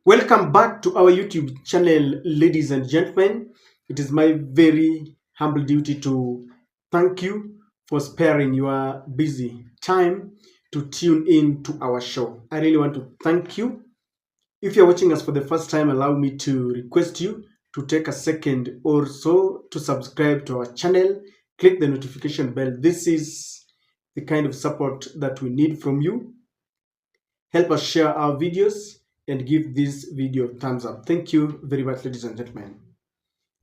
Welcome back to our YouTube channel, ladies and gentlemen. It is my very humble duty to thank you for sparing your busy time to tune in to our show. I really want to thank you. If you're watching us for the first time, allow me to request you to take a second or so to subscribe to our channel. Click the notification bell. This is the kind of support that we need from you. Help us share our videos and give this video a thumbs up. Thank you very much, ladies and gentlemen.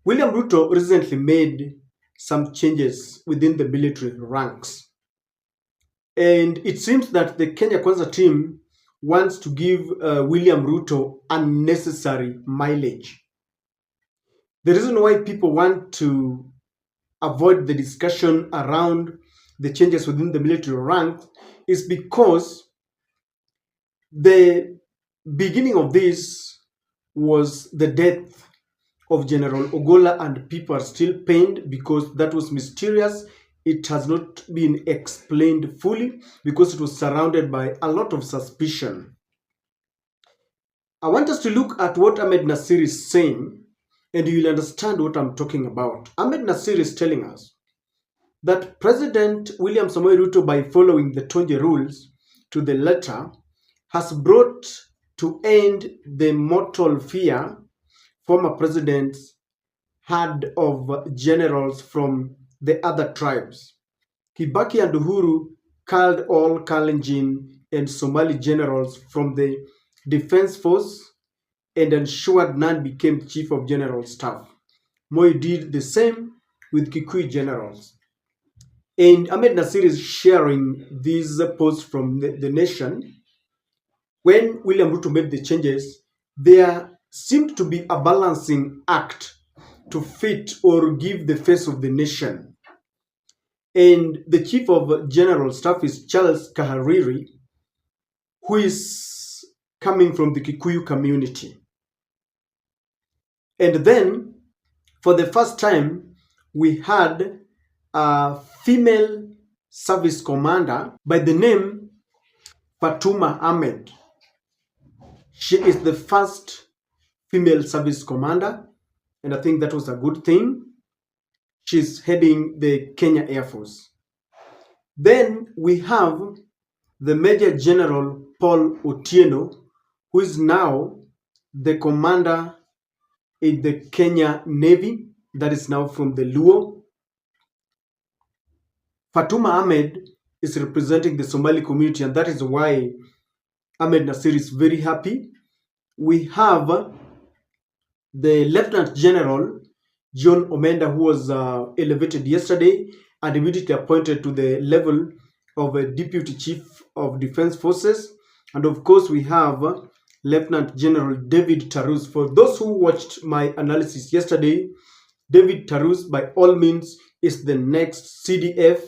William Ruto recently made some changes within the military ranks. And it seems that the Kenya Kwanza team wants to give William Ruto unnecessary mileage. The reason why people want to avoid the discussion around the changes within the military ranks is because the beginning of this was the death of General Ogolla, and people are still pained because that was mysterious. It has not been explained fully because it was surrounded by a lot of suspicion. I want us to look at what Ahmednasir is saying, and you will understand what I'm talking about. Ahmednasir is telling us that President William Samoei Ruto, by following the Tonje rules to the letter, has brought to end the mortal fear former presidents had of generals from the other tribes. Kibaki and Uhuru called all Kalenjin and Somali generals from the defense force and ensured none became chief of general staff. Moi did the same with Kikuyu generals. And Ahmednasir is sharing these posts from the nation. When William Ruto made the changes, there seemed to be a balancing act to fit or give the face of the nation. And the chief of general staff is Charles Kahariri, who is coming from the Kikuyu community. And then, for the first time, we had a female service commander by the name Fatuma Ahmed. She is the first female service commander, and I think that was a good thing. She's heading the Kenya Air Force. Then we have the Major General Paul Otieno, who is now the commander in the Kenya Navy, that is now from the Luo. Fatuma Ahmed is representing the Somali community, and that is why Ahmednasir is very happy. We have the Lieutenant General John Omenda, who was elevated yesterday and immediately appointed to the level of a Deputy Chief of Defense Forces. And of course, we have Lieutenant General David Tarus. For those who watched my analysis yesterday, David Tarus, by all means, is the next CDF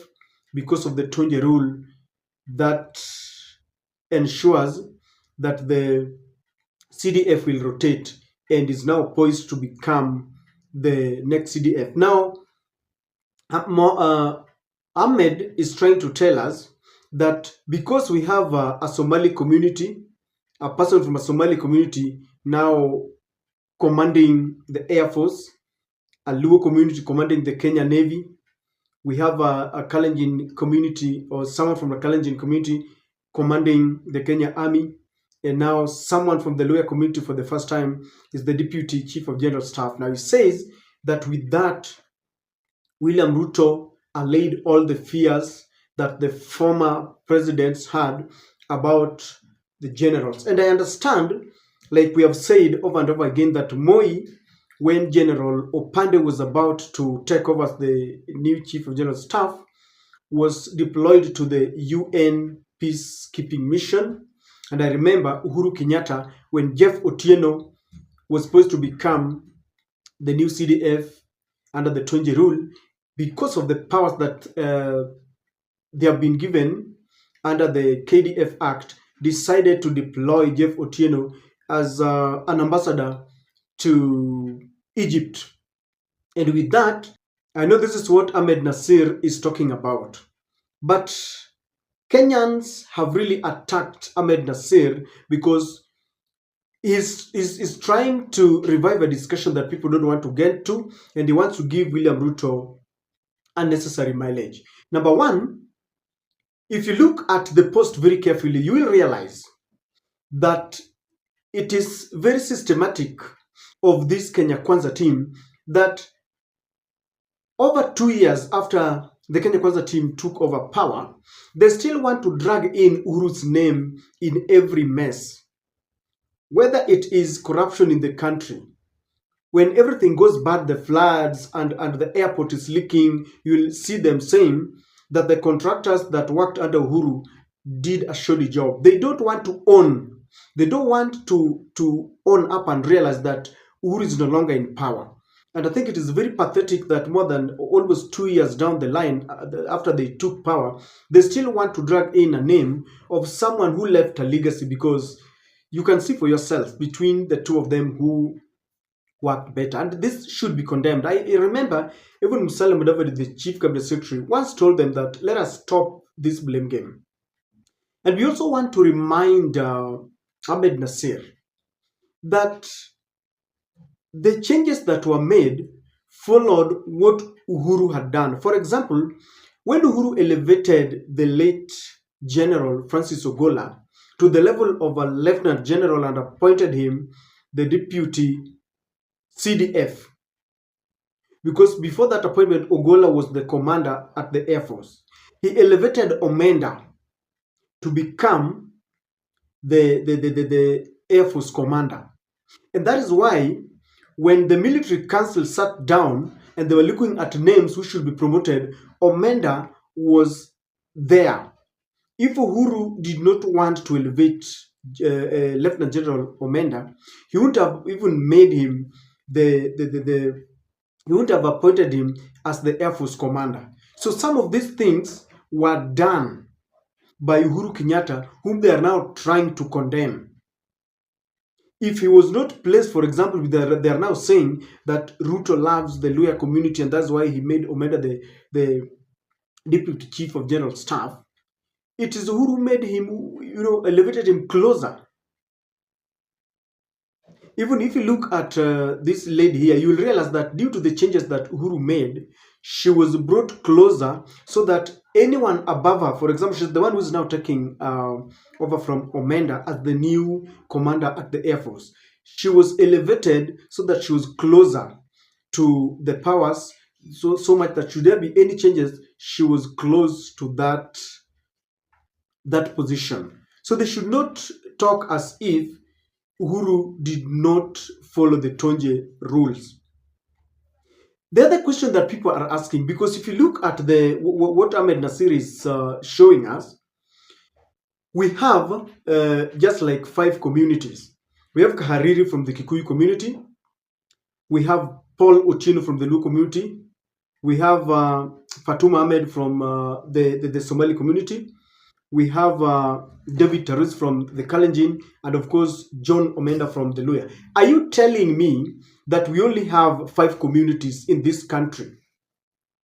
because of the Tonje rule that ensures that the CDF will rotate and is now poised to become the next CDF. Now, Ahmed is trying to tell us that because we have a Somali community, a person from a Somali community now commanding the Air Force, a Luo community commanding the Kenya Navy, we have a Kalenjin community or someone from a Kalenjin community commanding the Kenya Army, and now someone from the Luo community for the first time is the Deputy Chief of General Staff. Now he says that with that, William Ruto allayed all the fears that the former presidents had about the generals. And I understand, like we have said over and over again, that Moi, when General Opande was about to take over as the new Chief of General Staff, was deployed to the UN peacekeeping mission. And I remember Uhuru Kenyatta, when Jeff Otieno was supposed to become the new CDF under the Tonje rule, because of the powers that they have been given under the KDF Act, decided to deploy Jeff Otieno as an ambassador to Egypt. And with that, I know this is what Ahmednasir is talking about. But Kenyans have really attacked Ahmednasir because is trying to revive a discussion that people don't want to get to, and he wants to give William Ruto unnecessary mileage. Number one, if you look at the post very carefully, you will realize that it is very systematic of this Kenya Kwanza team that over 2 years after the Kenya Kwanza team took over power, they still want to drag in Uhuru's name in every mess. Whether it is corruption in the country, when everything goes bad, the floods and the airport is leaking, you'll see them saying that the contractors that worked under Uhuru did a shoddy job. They don't want to own. They don't want to own up and realize that Uhuru is no longer in power. And I think it is very pathetic that more than almost 2 years down the line, after they took power, they still want to drag in a name of someone who left a legacy, because you can see for yourself between the two of them who worked better. And this should be condemned. I remember even Musalia Mudavadi, the chief cabinet secretary, once told them that let us stop this blame game. And we also want to remind Ahmednasir that the changes that were made followed what Uhuru had done. For example, when Uhuru elevated the late General Francis Ogolla to the level of a lieutenant general and appointed him the deputy KDF, because before that appointment, Ogolla was the commander at the Air Force. He elevated Omenda to become the Air Force commander. And that is why when the military council sat down and they were looking at names who should be promoted, Omenda was there. If Uhuru did not want to elevate Lieutenant General Omenda, he wouldn't have even made him he wouldn't have appointed him as the Air Force commander. So some of these things were done by Uhuru Kenyatta, whom they are now trying to condemn. If he was not placed, for example, they are now saying that Ruto loves the Luya community and that's why he made Omenda the deputy chief of general staff. It is Uhuru who made him, elevated him closer. Even if you look at this lady here, you will realize that due to the changes that Uhuru made, she was brought closer so that anyone above her, for example, she's the one who's now taking over from Omenda as the new commander at the Air Force. She was elevated so that she was closer to the powers, so much that should there be any changes, she was close to that position. So they should not talk as if Uhuru did not follow the Tonje rules. The other question that people are asking, because if you look at what Amednasir is showing us, we have just like 5 communities. We have Kahariri from the Kikuyu community. We have Paul Ochino from the Luo community. We have Fatuma Ahmed from the Somali community. We have David Tarus from the Kalenjin, and of course, John Omenda from the Luya. Are you telling me that we only have 5 communities in this country?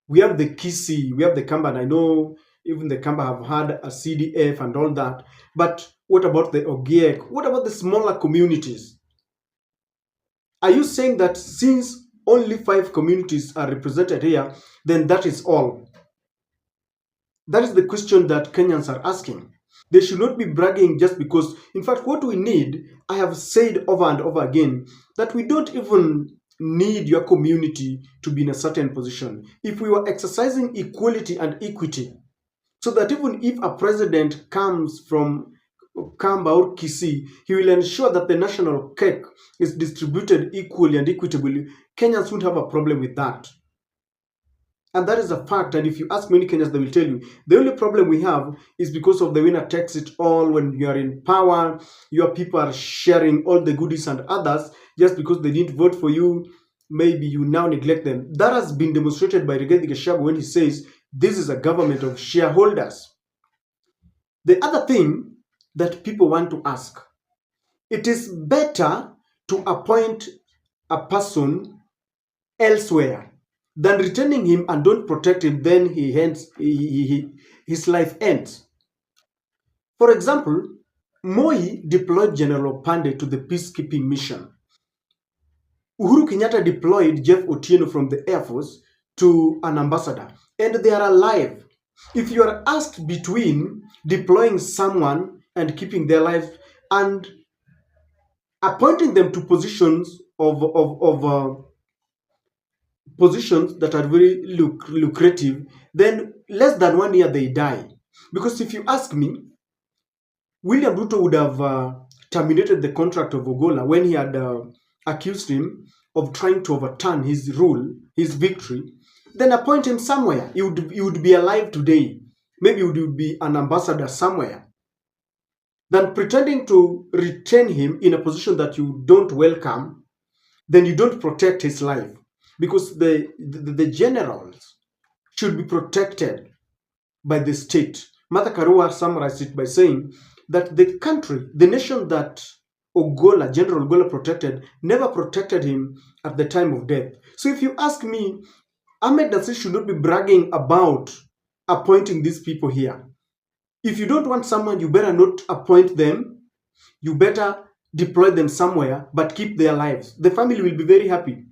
We have the Kisi, we have the Kamba, and I know even the Kamba have had a KDF and all that. But what about the Ogiek? What about the smaller communities? Are you saying that since only 5 communities are represented here, then that is all? That is the question that Kenyans are asking. They should not be bragging just because, in fact, what we need, I have said over and over again, that we don't even need your community to be in a certain position. If we were exercising equality and equity, so that even if a president comes from Kamba or Kisii, he will ensure that the national cake is distributed equally and equitably, Kenyans won't have a problem with that. And that is a fact. And if you ask many Kenyans, they will tell you the only problem we have is because of the winner takes it all. When you are in power, your people are sharing all the goodies and others just because they didn't vote for you. Maybe you now neglect them. That has been demonstrated by Rigathi Gachagua when he says this is a government of shareholders. The other thing that people want to ask, it is better to appoint a person elsewhere than returning him and don't protect him, then his life ends. For example, Moi deployed General Opande to the peacekeeping mission. Uhuru Kenyatta deployed Jeff Otieno from the Air Force to an ambassador, and they are alive. If you are asked between deploying someone and keeping their life and appointing them to positions of positions that are very lucrative, then less than 1 year they die. Because if you ask me, William Ruto would have terminated the contract of Ogolla when he had accused him of trying to overturn his rule, his victory, then appoint him somewhere. He would be alive today. Maybe he would be an ambassador somewhere. Than pretending to retain him in a position that you don't welcome, then you don't protect his life. Because the generals should be protected by the state. Martha Karua summarized it by saying that the country, the nation that General Ogolla protected, never protected him at the time of death. So if you ask me, Ahmednasir should not be bragging about appointing these people here. If you don't want someone, you better not appoint them. You better deploy them somewhere, but keep their lives. The family will be very happy.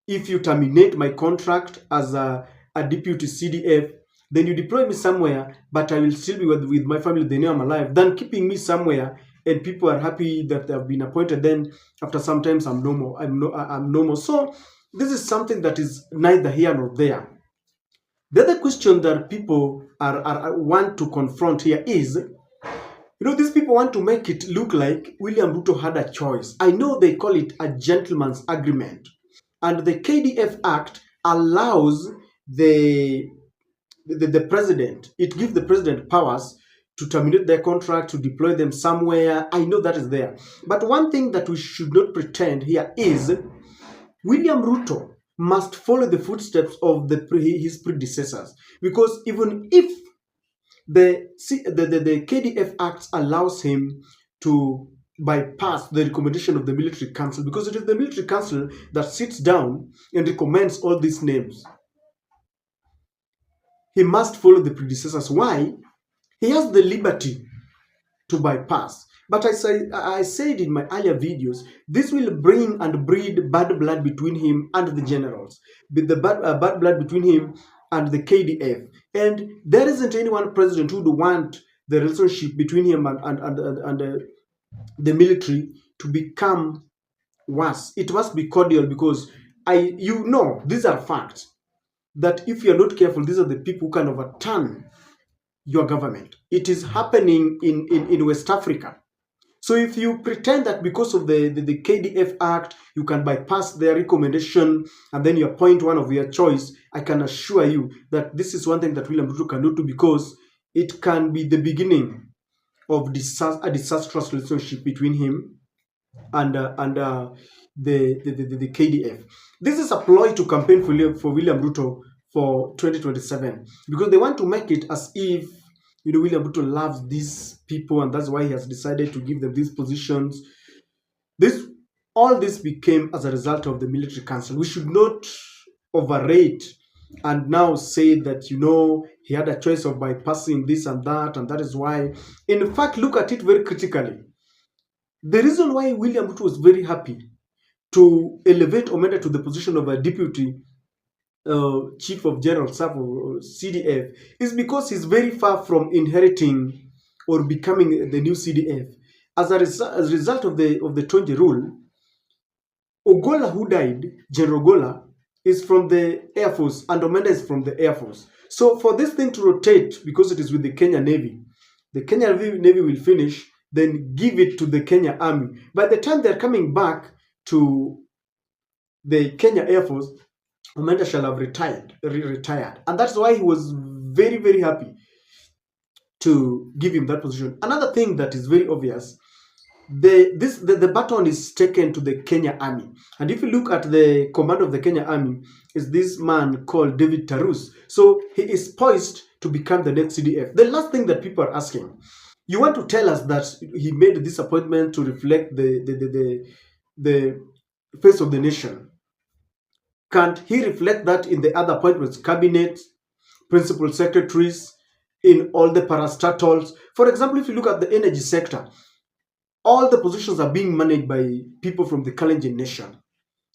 If you terminate my contract as a deputy CDF, then you deploy me somewhere, but I will still be with my family, they know I'm alive, than keeping me somewhere and people are happy that they have been appointed. Then after some times, I'm no more. I'm no more. So this is something that is neither here nor there. The other question that people want to confront here is, these people want to make it look like William Ruto had a choice. I know they call it a gentleman's agreement. And the KDF Act allows the president, it gives the president powers to terminate their contract, to deploy them somewhere. I know that is there. But one thing that we should not pretend here is William Ruto must follow the footsteps of his predecessors. Because even if the KDF Act allows him to bypass the recommendation of the military council, because it is the military council that sits down and recommends all these names, he must follow the predecessors. Why? He has the liberty to bypass. But I said in my earlier videos, this will bring and breed bad blood between him and the generals, with the bad blood between him and the KDF. And there isn't anyone president who would want the relationship between him and the military to become worse. It must be cordial, because these are facts, that if you're not careful, these are the people who can overturn your government. It is happening in West Africa. So if you pretend that because of the KDF Act, you can bypass their recommendation and then you appoint one of your choice, I can assure you that this is one thing that William Ruto cannot do, because it can be the beginning of a disastrous relationship between him and the KDF. This is a ploy to campaign for William Ruto for 2027, because they want to make it as if William Ruto loves these people and that's why he has decided to give them these positions. All this became as a result of the military council. We should not overrate and now say that he had a choice of bypassing this and that is why. In fact, look at it very critically. The reason why William Ruto was very happy to elevate Omenda to the position of a deputy chief of general staff or CDF is because he's very far from inheriting or becoming the new CDF. As a result of the Tonje rule, Ogolla, who died, General Ogolla, is from the Air Force and Omenda is from the Air Force. So for this thing to rotate, because it is with the Kenya Navy, the Kenya Navy will finish, then give it to the Kenya Army. By the time they're coming back to the Kenya Air Force, Omenda shall have retired. And that's why he was very, very happy to give him that position. Another thing that is very obvious, the baton is taken to the Kenya Army. And if you look at the command of the Kenya Army, is this man called David Tarus. So he is poised to become the next CDF. The last thing that people are asking, you want to tell us that he made this appointment to reflect the face of the nation. Can't he reflect that in the other appointments, cabinet, principal secretaries, in all the parastatals. For example, if you look at the energy sector, all the positions are being managed by people from the Kalenjin nation.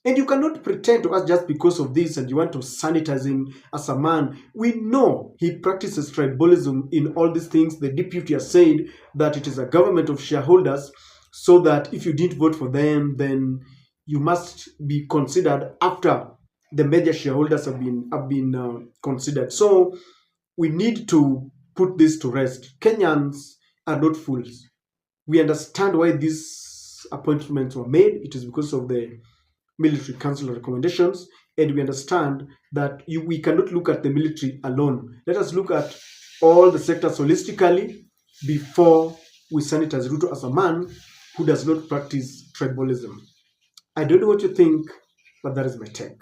And you cannot pretend to us just because of this and you want to sanitize him as a man. We know he practices tribalism in all these things. The deputy has said that it is a government of shareholders, so that if you didn't vote for them, then you must be considered after the major shareholders have been considered. So we need to put this to rest. Kenyans are not fools. We understand why these appointments were made. It is because of the military council recommendations, and we understand that we cannot look at the military alone. Let us look at all the sectors holistically before we sanitize Ruto as a man who does not practice tribalism. I don't know what you think, but that is my take.